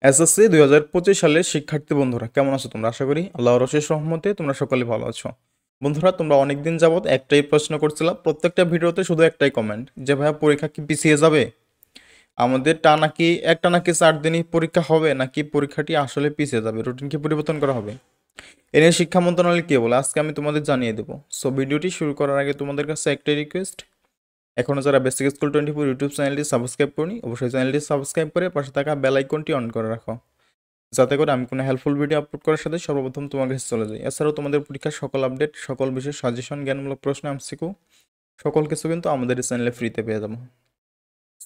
SSC 2025 সালের শিক্ষার্থী বন্ধুরা কেমন আছো তোমরা? আশা করি আল্লাহর অশেষ রহমতে তোমরা সকলে ভালো আছো। বন্ধুরা, তোমরা অনেকদিন যাবত একটাই প্রশ্ন করছিলা, প্রত্যেকটা ভিডিওতে শুধু একটাই কমেন্ট, যে ভাইয়া পরীক্ষা কি পিছিয়ে যাবে? আমাদের একটা নাকি 4 দিনই পরীক্ষা হবে, নাকি পরীক্ষাটি আসলে পিছিয়ে যাবে, রুটিন কি পরিবর্তন করা হবে? এ নিয়ে শিক্ষা মন্ত্রণালয় কি বলে আজকে আমি তোমাদের জানিয়ে দেবো। সো ভিডিওটি শুরু করার আগে তোমাদের কাছে একটাই রিকোয়েস্ট, এখনও যারা বেসিক স্কুল 24 ইউটিউব চ্যানেলটি সাবস্ক্রাইব করনি, অবশ্যই চ্যানেলটি সাবস্ক্রাইব করে পাশে থাকা বেল আইকনটি অন করে রাখো, যাতে করে আমি কোনো হেল্পফুল ভিডিও আপলোড করার সাথে সর্বপ্রথম তোমার কাছে চলে যাই। এছাড়াও তোমাদের পরীক্ষার সকল আপডেট, সকল বিষয় সাজেশন, জ্ঞানমূলক প্রশ্ন, এমসিকিউ সকল কিছু কিন্তু আমাদের এই চ্যানেলে ফ্রিতে পেয়ে যাবো।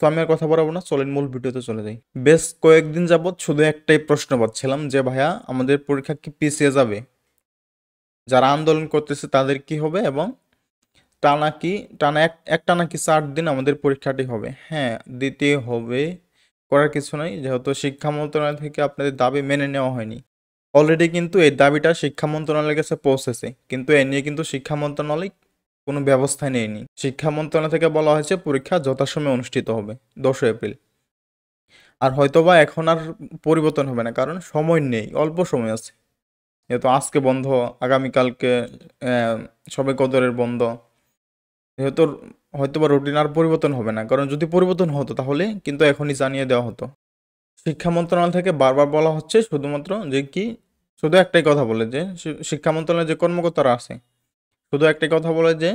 তো আমি আর কথা বলবো না, চলেন মূল ভিডিওতে চলে যাই। বেশ কয়েকদিন যাবৎ শুধু একটাই প্রশ্ন পাচ্ছিলাম, যে ভাইয়া আমাদের পরীক্ষা কি পিছিয়ে যাবে, যারা আন্দোলন করতেছে তাদের কি হবে, এবং টানা কি টানা একটা নাকি 4 দিন আমাদের পরীক্ষাটি হবে। হ্যাঁ, দিতে হবে, করার কিছু নাই, যেহেতু শিক্ষা মন্ত্রণালয় থেকে আপনাদের দাবি মেনে নেওয়া হয়নি। অলরেডি কিন্তু এই দাবিটা শিক্ষা মন্ত্রণালয়ের কাছে পৌঁছেছে, কিন্তু এ নিয়ে কিন্তু শিক্ষা মন্ত্রণালয় কোনো ব্যবস্থা নেয়নি। শিক্ষা মন্ত্রণালয় থেকে বলা হয়েছে পরীক্ষা যথাসময়ে অনুষ্ঠিত হবে 10 এপ্রিল। আর হয়তোবা এখন আর পরিবর্তন হবে না, কারণ সময় নেই, অল্প সময় আছে। যেহেতু আজকে বন্ধ, আগামীকালকে সবে কদরের বন্ধ, যেহেতু হয়তোবা রুটিন আর পরিবর্তন হবে না, কারণ যদি পরিবর্তন হতো তাহলে কিন্তু এখনই জানিয়ে দেওয়া হতো। শিক্ষা মন্ত্রণালয় থেকে বারবার বলা হচ্ছে শুধুমাত্র যে কি, শুধু একটাই কথা বলে যে শিক্ষা মন্ত্রণালয়ের যে কর্মকর্তারা আছে শুধু একটাই কথা বলে যে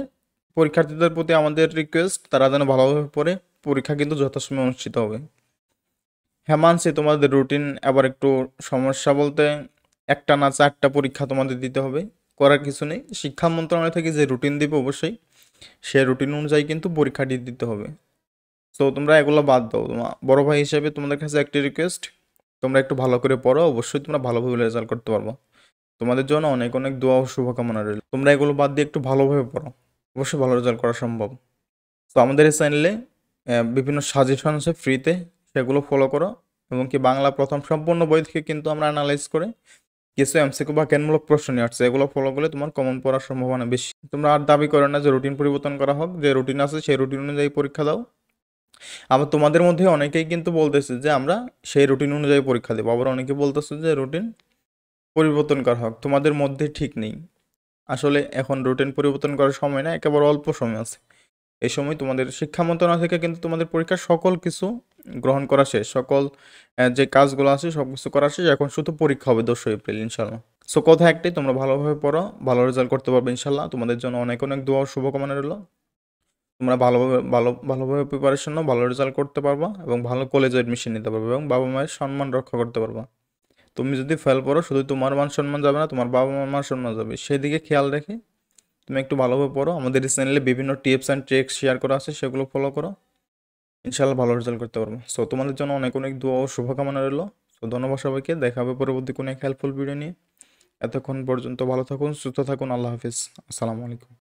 পরীক্ষার্থীদের প্রতি আমাদের রিকোয়েস্ট, তারা যেন ভালোভাবে পড়ে, পরীক্ষা কিন্তু যথাসময়ে অনুষ্ঠিত হবে। হ্যাঁ মানছি তোমাদের রুটিন এবার একটু সমস্যা, বলতে একটা না 4টা পরীক্ষা তোমাদের দিতে হবে, করার কিছু নেই। শিক্ষা মন্ত্রণালয় থেকে যে রুটিন দিবে অবশ্যই সে রুটিন অনুযায়ী কিন্তু পরীক্ষাটি দিতে হবে। তো তোমরা এগুলো বাদ দাও, তোমার বড় ভাই হিসেবে তোমাদের কাছে একটি রিকোয়েস্ট, তোমরা একটু ভালো করে পড়ো, অবশ্যই তোমরা ভালোভাবে রেজাল্ট করতে পারবো। তোমাদের জন্য অনেক অনেক দোয়া ও শুভকামনা রইল। তোমরা এগুলো বাদ দিয়ে একটু ভালোভাবে পড়ো, অবশ্যই ভালো রেজাল্ট করা সম্ভব। তো আমাদের এই চ্যানেলে বিভিন্ন সাজেশন আছে ফ্রিতে, সেগুলো ফলো করো। এবং কি বাংলা প্রথম সম্পূর্ণ বই থেকে কিন্তু আমরা অ্যানালাইজ করে কিছু এমসিকিউ বা জ্ঞানমূলক প্রশ্ন নিয়ে আসছে, এগুলো ফলো করলে তোমার কমন পড়ার সম্ভাবনা বেশি। তোমরা আর দাবি করো না যে রুটিন পরিবর্তন করা হোক, যে রুটিন আছে সেই রুটিন অনুযায়ী পরীক্ষা দাও। আবার তোমাদের মধ্যে অনেকেই কিন্তু বলতেছে যে আমরা সেই রুটিন অনুযায়ী পরীক্ষা দেবো, আবার অনেকে বলতেছে যে রুটিন পরিবর্তন করা হোক। তোমাদের মধ্যে ঠিক নেই, আসলে এখন রুটিন পরিবর্তন করার সময় না, একেবারে অল্প সময় আছে। এই সময় তোমাদের শিক্ষা মন্ত্রণালয় থেকে কিন্তু তোমাদের পরীক্ষার সকল কিছু গ্রহণ করা শেষ, সকল যে কাজগুলো আছে সব কিছু করা শেষ, এখন শুধু পরীক্ষা হবে 10 এপ্রিল ইনশাল্লাহ। সো কথা একটাই, তোমরা ভালোভাবে পড়ো, ভালো রেজাল্ট করতে পারবে ইনশাল্লাহ। তোমাদের জন্য অনেক অনেক দোয়া ও শুভকামনা রইল। তোমরা ভালোভাবে প্রিপারেশন নাও, ভালো রেজাল্ট করতে পারবা এবং ভালো কলেজে অ্যাডমিশন নিতে পারবে এবং বাবা মায়ের সম্মান রক্ষা করতে পারবা। তুমি যদি ফেল করো, শুধু তোমার মান সম্মান যাবে না, তোমার বাবা মার মান সম্মান যাবে, সেদিকে খেয়াল রেখে তুমি একটু ভালোভাবে পড়ো। আমাদের এই চ্যানেলে বিভিন্ন টিপস অ্যান্ড ট্রিক্স শেয়ার করা আছে, সেগুলো ফলো করো, ইনশাল্লাহ ভালো রেজাল্ট করতে পারবো। সো তোমাদের জন্য অনেক অনেক দোয়া ও শুভকামনা রইলো। সো ধন্যবাদ সবাইকে, দেখা হবে পরবর্তী কোনো এক হেল্পফুল ভিডিও নিয়ে। এতক্ষণ পর্যন্ত ভালো থাকুন, সুস্থ থাকুন, আল্লাহ হাফিজ, আসসালামু আলাইকুম।